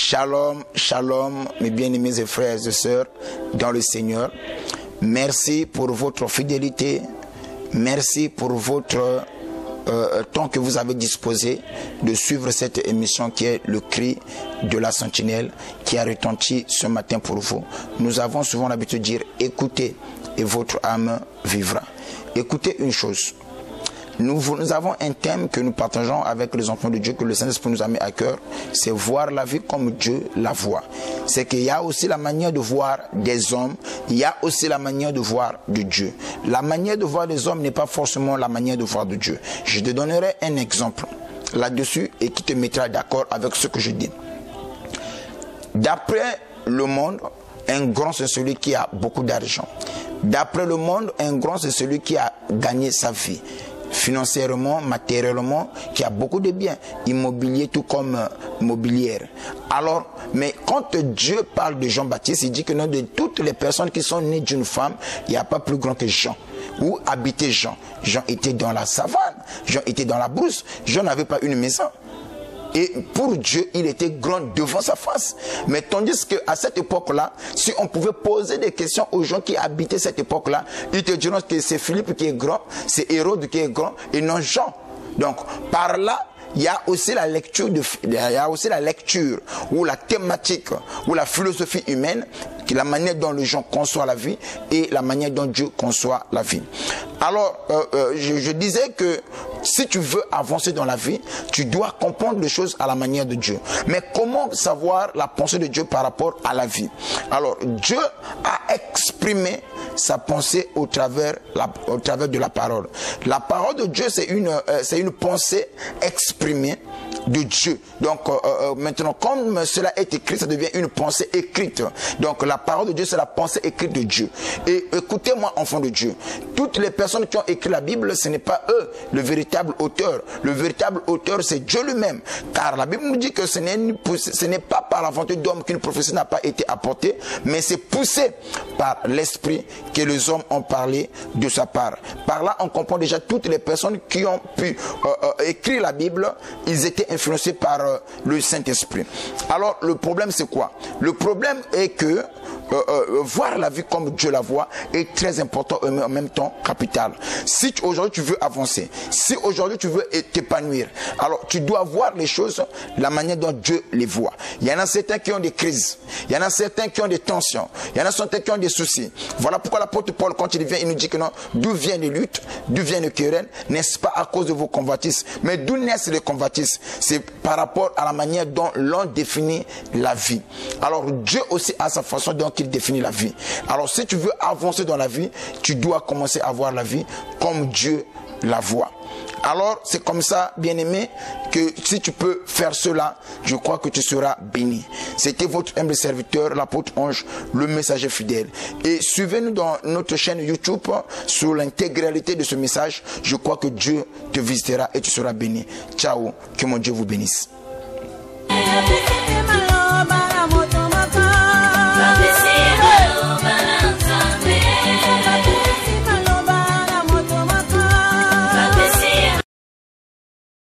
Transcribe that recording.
Shalom, shalom, mes bien-aimés et frères et sœurs dans le Seigneur. Merci pour votre fidélité. Merci pour votre temps que vous avez disposé de suivre cette émission qui est le cri de la sentinelle qui a retenti ce matin pour vous. Nous avons souvent l'habitude de dire écoutez et votre âme vivra. Écoutez une chose. Nous avons un thème que nous partageons avec les enfants de Dieu, que le Saint-Esprit nous a mis à cœur, c'est voir la vie comme Dieu la voit. C'est qu'il y a aussi la manière de voir des hommes, il y a aussi la manière de voir de Dieu. La manière de voir des hommes n'est pas forcément la manière de voir de Dieu. Je te donnerai un exemple là-dessus et qui te mettra d'accord avec ce que je dis. D'après le monde, un grand c'est celui qui a beaucoup d'argent. D'après le monde, un grand c'est celui qui a gagné sa vie. Financièrement, matériellement, qui a beaucoup de biens, immobilier tout comme mobilière. Alors, mais quand Dieu parle de Jean-Baptiste, il dit que non, de toutes les personnes qui sont nées d'une femme, il n'y a pas plus grand que Jean. Où habitait Jean? Jean était dans la savane, Jean était dans la brousse, Jean n'avait pas une maison. Et pour Dieu, il était grand devant sa face. Mais tandis qu'à cette époque-là, si on pouvait poser des questions aux gens qui habitaient cette époque-là, ils te diront que c'est Philippe qui est grand, c'est Hérode qui est grand, et non Jean. Donc, par là, il y a aussi la lecture, ou la thématique, ou la philosophie humaine, qui est la manière dont les gens conçoivent la vie et la manière dont Dieu conçoit la vie. Alors, je disais que si tu veux avancer dans la vie, tu dois comprendre les choses à la manière de Dieu. Mais comment savoir la pensée de Dieu par rapport à la vie? Alors, Dieu a exprimé sa pensée au travers de la parole. La parole de Dieu, c'est une pensée exprimée de Dieu. Donc maintenant, comme cela est écrit, ça devient une pensée écrite. Donc la parole de Dieu, c'est la pensée écrite de Dieu. Et écoutez-moi, enfants de Dieu, toutes les personnes qui ont écrit la Bible, ce n'est pas eux le véritable auteur. Le véritable auteur, c'est Dieu lui-même. Car la Bible nous dit que ce n'est pas par la volonté d'homme qu'une prophétie n'a pas été apportée, mais c'est poussé par l'Esprit que les hommes ont parlé de sa part. Par là, on comprend déjà toutes les personnes qui ont pu écrire la Bible, ils étaient influencés par le Saint-Esprit. Alors, le problème, c'est quoi? Le problème est que voir la vie comme Dieu la voit est très important et en même temps capital. Si aujourd'hui tu veux avancer, si aujourd'hui tu veux t'épanouir, alors tu dois voir les choses de la manière dont Dieu les voit. Il y en a certains qui ont des crises, il y en a certains qui ont des tensions, il y en a certains qui ont des soucis. Voilà pourquoi l'apôtre Paul, quand il vient, il nous dit que non, d'où viennent les luttes, d'où viennent les querelles, n'est-ce pas à cause de vos convoitises? Mais d'où naissent les convoitises? C'est par rapport à la manière dont l'on définit la vie. Alors Dieu aussi a sa façon dont il définit la vie. Alors si tu veux avancer dans la vie, tu dois commencer à voir la vie comme Dieu la voit. Alors c'est comme ça, bien-aimé, que si tu peux faire cela, je crois que tu seras béni. C'était votre humble serviteur, l'apôtre Ange, le messager fidèle. Et suivez-nous dans notre chaîne YouTube sur l'intégralité de ce message. Je crois que Dieu te visitera et tu seras béni. Ciao, que mon Dieu vous bénisse.